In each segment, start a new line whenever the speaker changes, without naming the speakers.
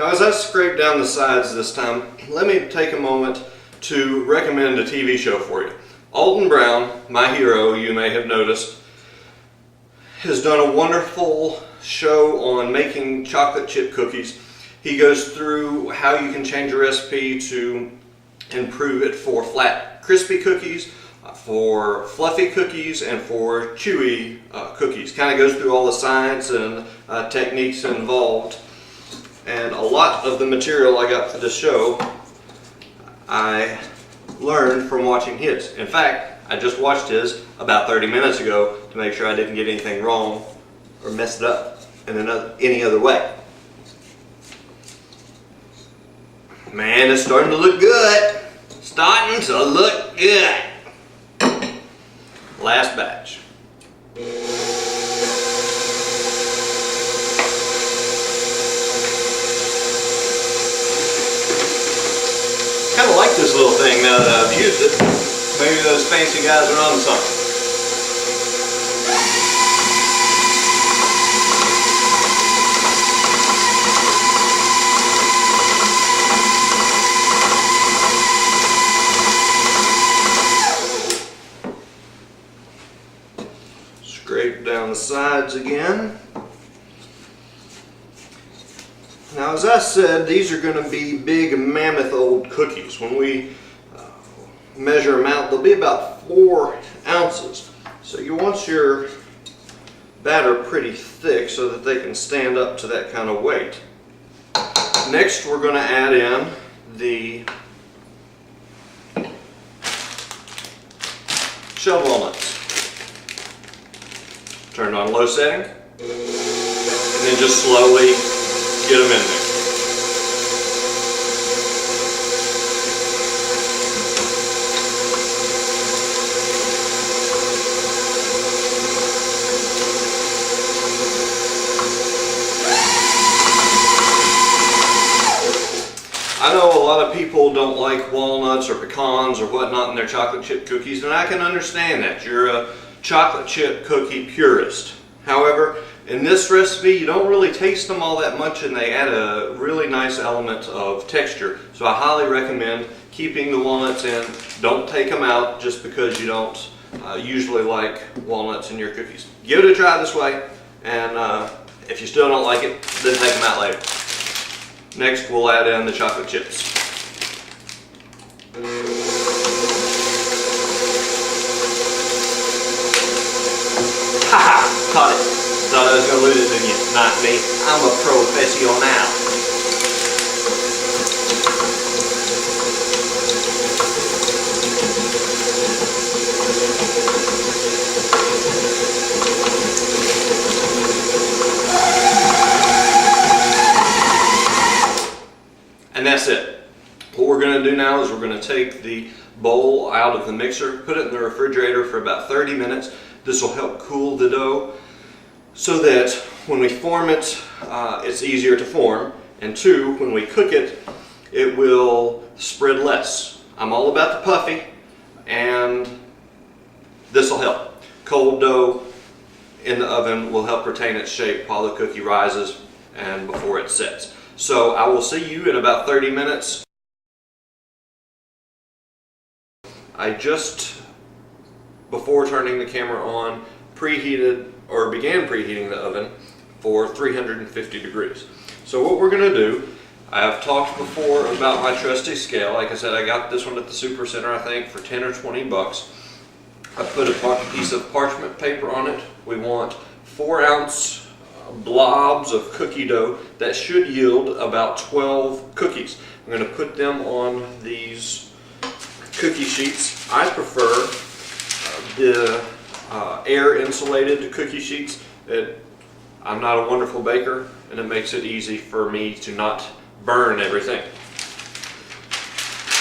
Now, as I scrape down the sides this time, let me take a moment to recommend a TV show for you. Alton Brown, my hero, you may have noticed, has done a wonderful show on making chocolate chip cookies. He goes through how you can change a recipe to improve it for flat, crispy cookies, for fluffy cookies, and for chewy cookies. Kind of goes through all the science and techniques involved. And a lot of the material I got for this show, I learned from watching his. In fact, I just watched his about 30 minutes ago to make sure I didn't get anything wrong or mess it up in any other way. Man, it's starting to look good. Starting to look good. Last batch. Kind of like this little thing now that I've used it. Maybe those fancy guys are on something. Scrape down the sides again. Now, as I said, these are going to be big mammoth old cookies. When we measure them out, they'll be about 4 ounces. So you want your batter pretty thick so that they can stand up to that kind of weight. Next, we're going to add in the shelled walnuts. Turn on low setting, and then just slowly get them in there. I know a lot of people don't like walnuts or pecans or whatnot in their chocolate chip cookies, and I can understand that. You're a chocolate chip cookie purist. However, in this recipe, you don't really taste them all that much, and they add a really nice element of texture. So I highly recommend keeping the walnuts in. Don't take them out just because you don't usually like walnuts in your cookies. Give it a try this way, and if you still don't like it, then take them out later. Next, we'll add in the chocolate chips. Haha! Caught it! Thought I was going to lose it, didn't you? Not me. I'm a professional now. And that's it. What we're going to do now is we're going to take the bowl out of the mixer, put it in the refrigerator for about 30 minutes. This will help cool the dough so that when we form it, it's easier to form. And 2, when we cook it, it will spread less. I'm all about the puffy, and this will help. Cold dough in the oven will help retain its shape while the cookie rises and before it sets. So I will see you in about 30 minutes. I just, before turning the camera on, began preheating the oven for 350 degrees. So what we're going to do, I have talked before about my trusty scale. Like I said, I got this one at the Supercenter, I think, for 10 or 20 bucks. I put a piece of parchment paper on it. We want 4-ounce blobs of cookie dough that should yield about 12 cookies. I'm going to put them on these cookie sheets. I prefer the air insulated cookie sheets. I'm not a wonderful baker, and it makes it easy for me to not burn everything.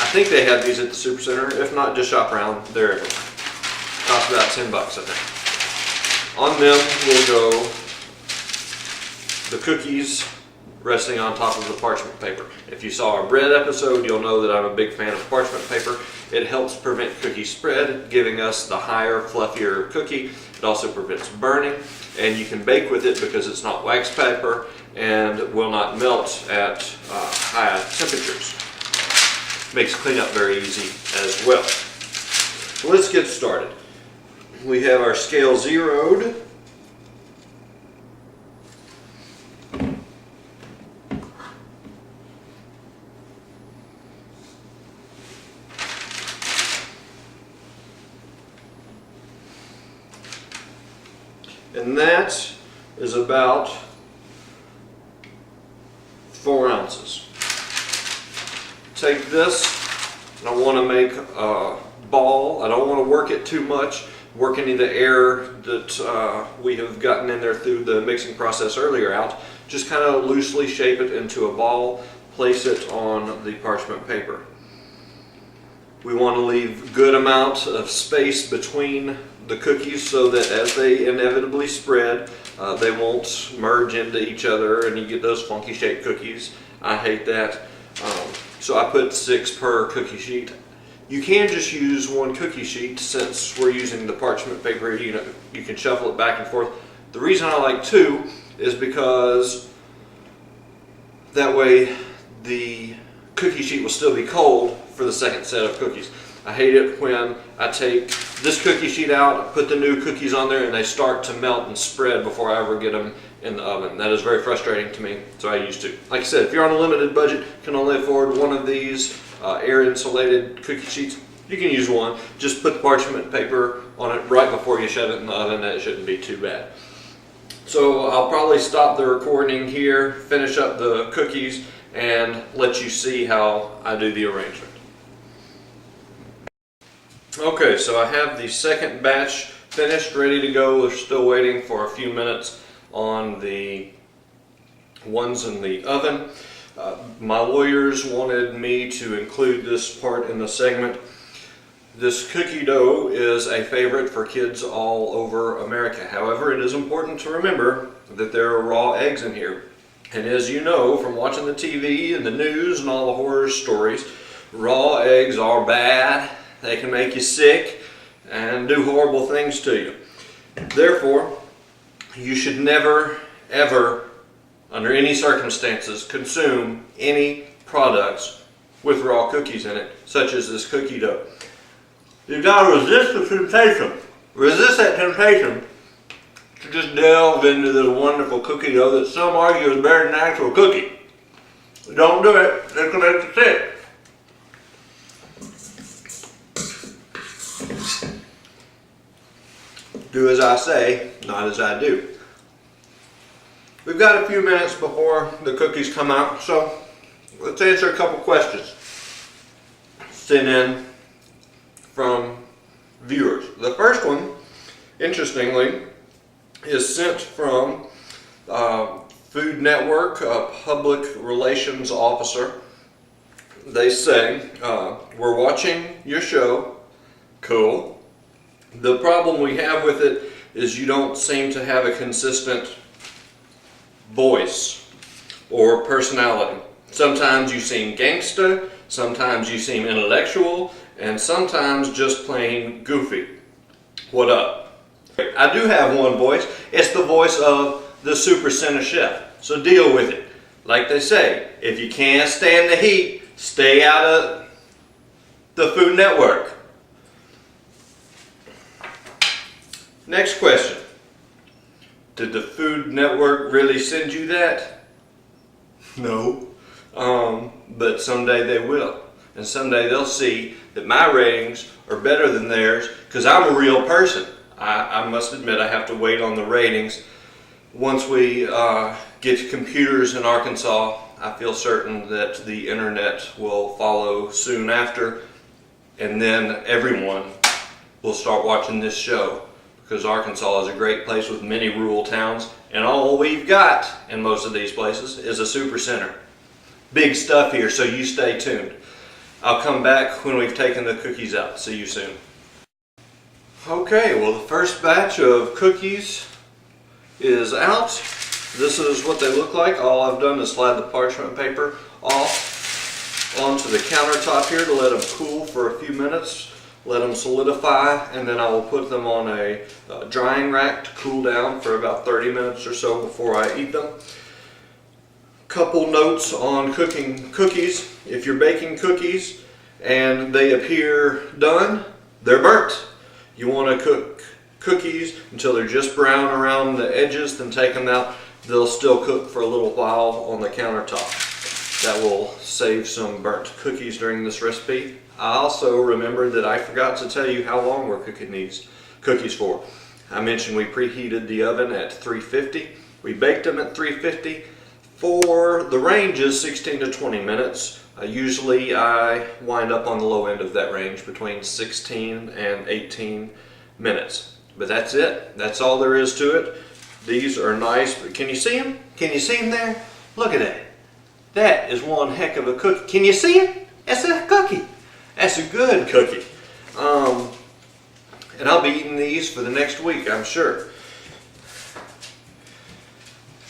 I think they have these at the Supercenter. If not, just shop around. They're everywhere. Cost about 10 bucks, I think. On them will go the cookies resting on top of the parchment paper. If you saw our bread episode, you'll know that I'm a big fan of parchment paper. It helps prevent cookie spread, giving us the higher, fluffier cookie. It also prevents burning, and you can bake with it because it's not wax paper and will not melt at high temperatures. Makes cleanup very easy as well. So let's get started. We have our scale zeroed. And that is about 4 ounces. Take this, and I want to make a ball. I don't want to work it too much, work any of the air that we have gotten in there through the mixing process earlier out. Just kind of loosely shape it into a ball, place it on the parchment paper. We want to leave good amount of space between the cookies so that as they inevitably spread, they won't merge into each other and you get those funky shaped cookies. I hate that. So I put 6 per cookie sheet. You can just use 1 cookie sheet since we're using the parchment paper. You know, you can shuffle it back and forth. The reason I like 2 is because that way the cookie sheet will still be cold for the second set of cookies. I hate it when I take this cookie sheet out, put the new cookies on there, and they start to melt and spread before I ever get them in the oven. That is very frustrating to me, so I used to. Like I said, if you're on a limited budget, can only afford 1 of these air insulated cookie sheets, you can use 1. Just put the parchment paper on it right before you shut it in the oven. That shouldn't be too bad. So I'll probably stop the recording here, finish up the cookies, and let you see how I do the arrangement. Okay, so I have the second batch finished, ready to go. We're still waiting for a few minutes on the ones in the oven. My lawyers wanted me to include this part in the segment. This cookie dough is a favorite for kids all over America. However, it is important to remember that there are raw eggs in here. And as you know from watching the TV and the news and all the horror stories, raw eggs are bad. They can make you sick and do horrible things to you. Therefore, you should never, ever, under any circumstances, consume any products with raw cookies in it, such as this cookie dough. You've got to resist the temptation. Resist that temptation to just delve into this wonderful cookie dough that some argue is better than actual cookie. Don't do it. It's going to make you sick. Do as I say, not as I do. We've got a few minutes before the cookies come out, so let's answer a couple questions sent in from viewers. The first one, interestingly, is sent from Food Network, a public relations officer. They say, we're watching your show. Cool. The problem we have with it is you don't seem to have a consistent voice or personality. Sometimes you seem gangsta, sometimes you seem intellectual, and sometimes just plain goofy. What up? I do have one voice. It's the voice of the SupercenterChef. So deal with it. Like they say, if you can't stand the heat, stay out of the Food Network. Next question. Did the Food Network really send you that? No. But someday they will. And someday they'll see that my ratings are better than theirs because I'm a real person. I must admit I have to wait on the ratings. Once we get computers in Arkansas, I feel certain that the internet will follow soon after, and then everyone will start watching this show. Because Arkansas is a great place with many rural towns, and all we've got in most of these places is a super center. Big stuff here, so you stay tuned. I'll come back when we've taken the cookies out. See you soon. Okay, well, the first batch of cookies is out. This is what they look like. All I've done is slide the parchment paper off onto the countertop here to let them cool for a few minutes, let them solidify, and then I will put them on a drying rack to cool down for about 30 minutes or so before I eat them. Couple notes on cooking cookies. If you're baking cookies and they appear done, they're burnt. You want to cook cookies until they're just brown around the edges, then take them out. They'll still cook for a little while on the countertop. That will save some burnt cookies during this recipe. I also remembered that I forgot to tell you how long we're cooking these cookies for. I mentioned we preheated the oven at 350. We baked them at 350. For the range is 16 to 20 minutes. Usually I wind up on the low end of that range, between 16 and 18 minutes. But that's it. That's all there is to it. These are nice. Can you see them? Can you see them there? Look at that. That is one heck of a cookie. Can you see it? That's a cookie. That's a good cookie. And I'll be eating these for the next week, I'm sure.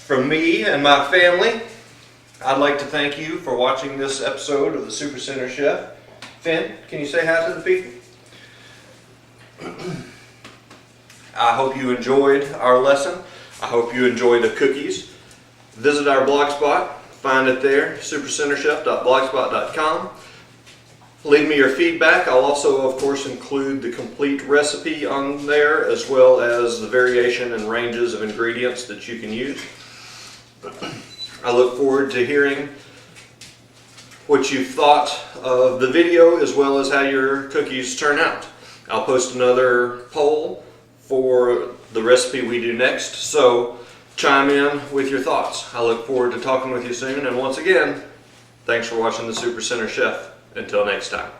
From me and my family, I'd like to thank you for watching this episode of the Super Center Chef. Finn, can you say hi to the people? I hope you enjoyed our lesson. I hope you enjoy the cookies. Visit our blogspot. Find it there, supercenterchef.blogspot.com. Leave me your feedback. I'll also, of course, include the complete recipe on there, as well as the variation and ranges of ingredients that you can use. I look forward to hearing what you've thought of the video, as well as how your cookies turn out. I'll post another poll for the recipe we do next, so chime in with your thoughts. I look forward to talking with you soon, and once again, thanks for watching the Super Center Chef. Until next time.